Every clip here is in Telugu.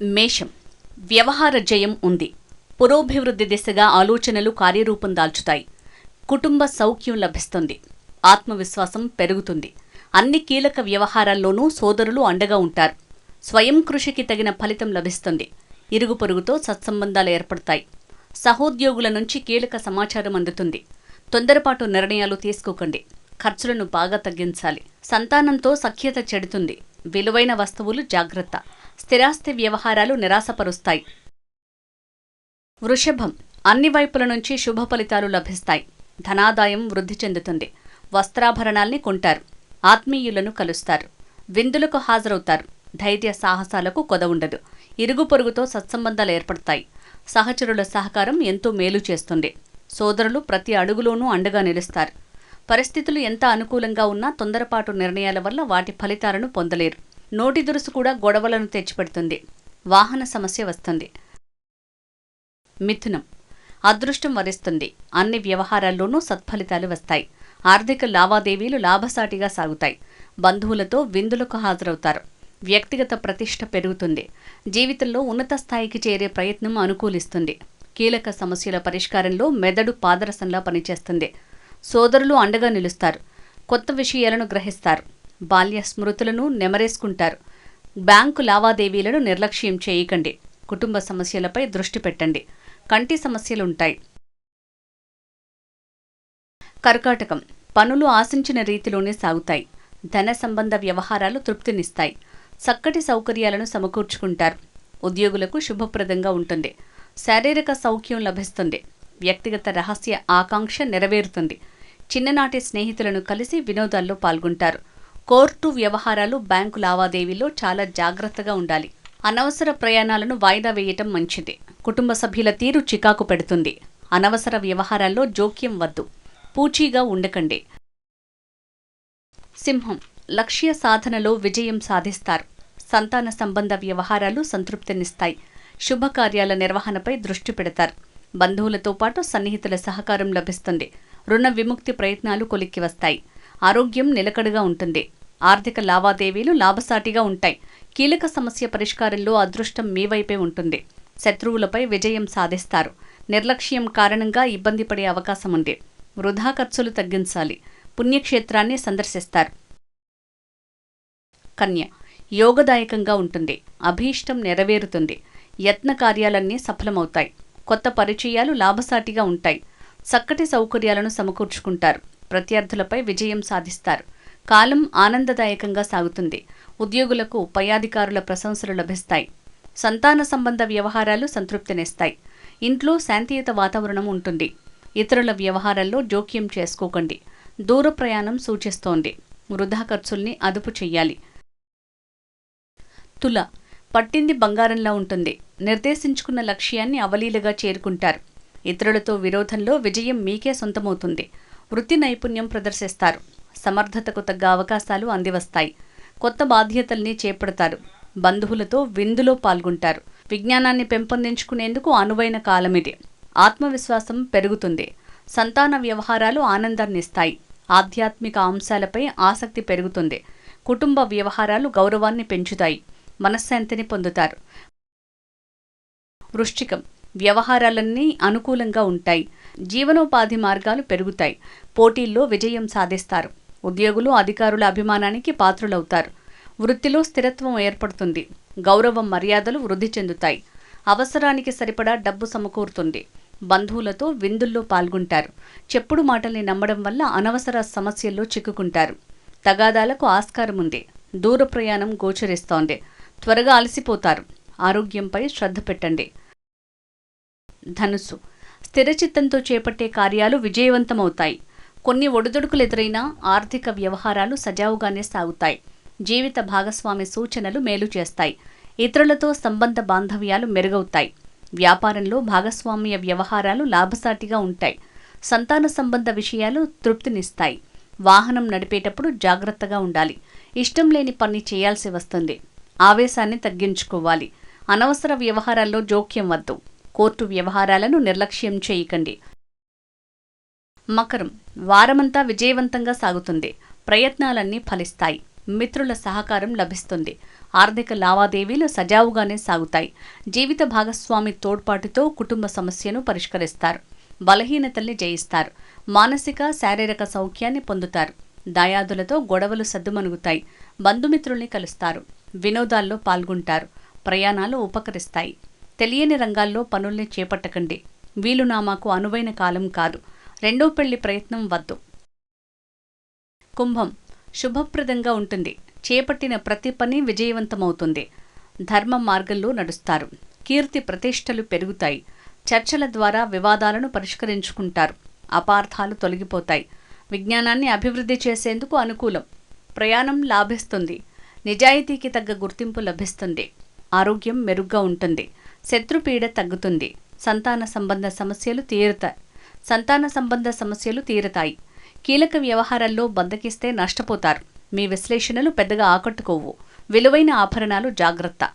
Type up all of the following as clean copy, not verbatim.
మేషం. వ్యవహార జయం ఉంది. పురోభివృద్ధి దిశగా ఆలోచనలు కార్యరూపం దాల్చుతాయి. కుటుంబ సౌఖ్యం లభిస్తుంది. ఆత్మవిశ్వాసం పెరుగుతుంది. అన్ని కీలక వ్యవహారాల్లోనూ సోదరులు అండగా ఉంటారు. స్వయం కృషికి తగిన ఫలితం లభిస్తుంది. ఇరుగు పొరుగుతో సత్సంబంధాలు ఏర్పడతాయి. సహోద్యోగుల నుంచి కీలక సమాచారం అందుతుంది. తొందరపాటు నిర్ణయాలు తీసుకోకండి. ఖర్చులను బాగా తగ్గించాలి. సంతానంతో సఖ్యత చెడుతుంది. విలువైన వస్తువులు జాగ్రత్త. స్థిరాస్తి వ్యవహారాలు నిరాశపరుస్తాయి. వృషభం. అన్ని వైపుల నుంచి శుభ ఫలితాలు లభిస్తాయి. ధనాదాయం వృద్ధి చెందుతుంది. వస్త్రాభరణాల్ని కొంటారు. ఆత్మీయులను కలుస్తారు. విందులకు హాజరవుతారు. ధైర్య సాహసాలకు కొదవుండదు. ఇరుగు పొరుగుతో సత్సంబంధాలు ఏర్పడతాయి. సహచరుల సహకారం ఎంతో మేలు చేస్తుంది. సోదరులు ప్రతి అడుగులోనూ అండగా నిలుస్తారు. పరిస్థితులు ఎంత అనుకూలంగా ఉన్నా తొందరపాటు నిర్ణయాల వల్ల వాటి ఫలితాలను పొందలేరు. నోటి దురుసు కూడా గొడవలను తెచ్చిపెడుతుంది. వాహన సమస్య వస్తుంది. మిథునం. అదృష్టం వరిస్తుంది. అన్ని వ్యవహారాల్లోనూ సత్ఫలితాలు వస్తాయి. ఆర్థిక లావాదేవీలు లాభసాటిగా సాగుతాయి. బంధువులతో విందులకు హాజరవుతారు. వ్యక్తిగత ప్రతిష్ట పెరుగుతుంది. జీవితంలో ఉన్నత స్థాయికి చేరే ప్రయత్నం అనుకూలిస్తుంది. కీలక సమస్యల పరిష్కారంలో మెదడు పాదరసంలా పనిచేస్తుంది. సోదరులు అండగా నిలుస్తారు. కొత్త విషయాలను గ్రహిస్తారు. బాల్య స్మృతులను నెమరేసుకుంటారు. బ్యాంకు లావాదేవీలను నిర్లక్ష్యం చేయకండి. కుటుంబ సమస్యలపై దృష్టి పెట్టండి. కంటి సమస్యలుంటాయి. కర్కాటకం. పనులు ఆశించిన రీతిలోనే సాగుతాయి. ధన సంబంధ వ్యవహారాలు తృప్తినిస్తాయి. చక్కటి సౌకర్యాలను సమకూర్చుకుంటారు. ఉద్యోగులకు శుభప్రదంగా ఉంటుంది. శారీరక సౌఖ్యం లభిస్తుంది. వ్యక్తిగత రహస్య ఆకాంక్ష నెరవేరుతుంది. చిన్ననాటి స్నేహితులను కలిసి వినోదాల్లో పాల్గొంటారు. కోర్టు వ్యవహారాలు, బ్యాంకు లావాదేవీల్లో చాలా జాగ్రత్తగా ఉండాలి. అనవసర ప్రయాణాలను వాయిదా వేయటం మంచిది. కుటుంబ సభ్యుల తీరు చికాకు పెడుతుంది. అనవసర వ్యవహారాల్లో జోక్యం వద్దు. పూచీగా ఉండకండి. సింహం. లక్ష్య సాధనలో విజయం సాధిస్తారు. సంతాన సంబంధ వ్యవహారాలు సంతృప్తినిస్తాయి. శుభకార్యాల నిర్వహణపై దృష్టి పెడతారు. బంధువులతో పాటు సన్నిహితుల సహకారం లభిస్తుంది. రుణ విముక్తి ప్రయత్నాలు కొలిక్కి వస్తాయి. ఆరోగ్యం నిలకడగా ఉంటుంది. ఆర్థిక లావాదేవీలు లాభసాటిగా ఉంటాయి. కీలక సమస్య పరిష్కారంలో అదృష్టం మీ వైపే ఉంటుంది. శత్రువులపై విజయం సాధిస్తారు. నిర్లక్ష్యం కారణంగా ఇబ్బంది పడే అవకాశం ఉంది. వృధా ఖర్చులు తగ్గించాలి. పుణ్యక్షేత్రాన్ని సందర్శిస్తారు. కన్య. యోగదాయకంగా ఉంటుంది. అభీష్టం నెరవేరుతుంది. యత్న కార్యాలన్నీ సఫలమవుతాయి. కొత్త పరిచయాలు లాభసాటిగా ఉంటాయి. చక్కటి సౌకర్యాలను సమకూర్చుకుంటారు. ప్రత్యర్థులపై విజయం సాధిస్తారు. కాలం ఆనందదాయకంగా సాగుతుంది. ఉద్యోగులకు పై అధికారుల ప్రశంసలు లభిస్తాయి. సంతాన సంబంధ వ్యవహారాలు సంతృప్తినిస్తాయి. ఇంట్లో శాంతియుత వాతావరణం ఉంటుంది. ఇతరుల వ్యవహారాల్లో జోక్యం చేసుకోకండి. దూర ప్రయాణం సూచిస్తోంది. వృధా ఖర్చుల్ని అదుపు చెయ్యాలి. తుల. పట్టింది బంగారంలా ఉంటుంది. నిర్దేశించుకున్న లక్ష్యాన్ని అవలీలగా చేరుకుంటారు. ఇతరులతో విరోధంలో విజయం మీకే సొంతమవుతుంది. వృత్తి నైపుణ్యం ప్రదర్శిస్తారు. సమర్థతకు తగ్గ అవకాశాలు అందివస్తాయి. కొత్త బాధ్యతల్ని చేపడతారు. బంధువులతో విందులో పాల్గొంటారు. విజ్ఞానాన్ని పెంపొందించుకునేందుకు అనువైన కాలమిది. ఆత్మవిశ్వాసం పెరుగుతుంది. సంతాన వ్యవహారాలు ఆనందాన్నిస్తాయి. ఆధ్యాత్మిక అంశాలపై ఆసక్తి పెరుగుతుంది. కుటుంబ వ్యవహారాలు గౌరవాన్ని పెంచుతాయి. మనశ్శాంతిని పొందుతారు. వృశ్చికం. వ్యవహారాలన్నీ అనుకూలంగా ఉంటాయి. జీవనోపాధి మార్గాలు పెరుగుతాయి. పోటీల్లో విజయం సాధిస్తారు. ఉద్యోగులు అధికారుల అభిమానానికి పాత్రులవుతారు. వృత్తిలో స్థిరత్వం ఏర్పడుతుంది. గౌరవం మర్యాదలు వృద్ధి చెందుతాయి. అవసరానికి సరిపడా డబ్బు సమకూరుతుంది. బంధువులతో విందుల్లో పాల్గొంటారు. చెప్పుడు మాటల్ని నమ్మడం వల్ల అనవసర సమస్యల్లో చిక్కుకుంటారు. తగాదాలకు ఆస్కారం ఉంది. దూర ప్రయాణం గోచరిస్తోంది. త్వరగా అలసిపోతారు. ఆరోగ్యంపై శ్రద్ధ పెట్టండి. ధనుస్సు. స్థిరచిత్తంతో చేపట్టే కార్యాలు విజయవంతమవుతాయి. కొన్ని ఒడిదుడుకులు ఎదురైనా ఆర్థిక వ్యవహారాలు సజావుగానే సాగుతాయి. జీవిత భాగస్వామి సూచనలు మేలు చేస్తాయి. ఇతరులతో సంబంధ బాంధవ్యాలు మెరుగవుతాయి. వ్యాపారంలో భాగస్వామ్య వ్యవహారాలు లాభసాటిగా ఉంటాయి. సంతాన సంబంధ విషయాలు తృప్తినిస్తాయి. వాహనం నడిపేటప్పుడు జాగ్రత్తగా ఉండాలి. ఇష్టం లేని పని చేయాల్సి వస్తుంది. ఆవేశాన్ని తగ్గించుకోవాలి. అనవసర వ్యవహారాల్లో జోక్యం వద్దు. కోర్టు వ్యవహారాలను నిర్లక్ష్యం చేయకండి. మకరం. వారమంతా విజయవంతంగా సాగుతుంది. ప్రయత్నాలన్నీ ఫలిస్తాయి. మిత్రుల సహకారం లభిస్తుంది. ఆర్థిక లావాదేవీలు సజావుగానే సాగుతాయి. జీవిత భాగస్వామి తోడ్పాటుతో కుటుంబ సమస్యను పరిష్కరిస్తారు. బలహీనతల్ని జయిస్తారు. మానసిక శారీరక సౌఖ్యాన్ని పొందుతారు. దాయాదులతో గొడవలు సద్దుమణుగుతాయి. బంధుమిత్రుల్ని కలుస్తారు. వినోదాల్లో పాల్గొంటారు. ప్రయాణాలు ఉపకరిస్తాయి. తెలియని రంగాల్లో పనుల్ని చేపట్టకండి. వీలునామాకు అనువైన కాలం కాదు. రెండో పెళ్లి ప్రయత్నం వద్దు. కుంభం శుభప్రదంగా ఉంటుంది. చేపట్టిన ప్రతి పని విజయవంతమవుతుంది. ధర్మ మార్గంలో నడుస్తారు. కీర్తి ప్రతిష్టలు పెరుగుతాయి. చర్చల ద్వారా వివాదాలను పరిష్కరించుకుంటారు. అపార్థాలు తొలగిపోతాయి. విజ్ఞానాన్ని అభివృద్ధి చేసేందుకు అనుకూలం. ప్రయాణం లాభిస్తుంది. నిజాయితీకి తగ్గ గుర్తింపు లభిస్తుంది. ఆరోగ్యం మెరుగ్గా ఉంటుంది. శత్రుపీడ తగ్గుతుంది. సంతాన సంబంధ సమస్యలు తీరతాయి. కీలక వ్యవహారాల్లో బంధకిస్తే నష్టపోతారు. మీ విశ్లేషణలు పెద్దగా ఆకట్టుకోవు. విలువైన ఆభరణాలు జాగ్రత్త.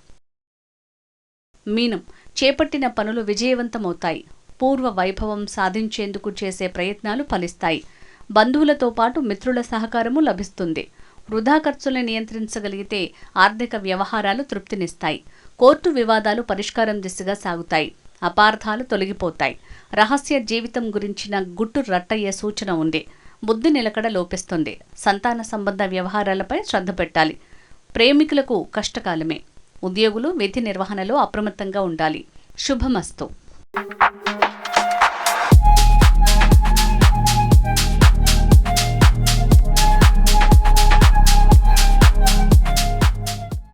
మీనం చేపట్టిన పనులు విజయవంతమవుతాయి. పూర్వ వైభవం సాధించేందుకు చేసే ప్రయత్నాలు ఫలిస్తాయి. బంధువులతో పాటు మిత్రుల సహకారము లభిస్తుంది. వృధా ఖర్చుల్ని నియంత్రించగలిగితే ఆర్థిక వ్యవహారాలు తృప్తినిస్తాయి. కోర్టు వివాదాలు పరిష్కారం దిశగా సాగుతాయి. అపార్థాలు తొలగిపోతాయి. రహస్య జీవితం గురించిన గుట్టు రట్టయ్యే సూచన ఉంది. బుద్ధి నిలకడ లోపిస్తుంది. సంతాన సంబంధ వ్యవహారాలపై శ్రద్ధ పెట్టాలి. ప్రేమికులకు కష్టకాలమే. ఉద్యోగులు విధి నిర్వహణలో అప్రమత్తంగా ఉండాలి. శుభమస్తు.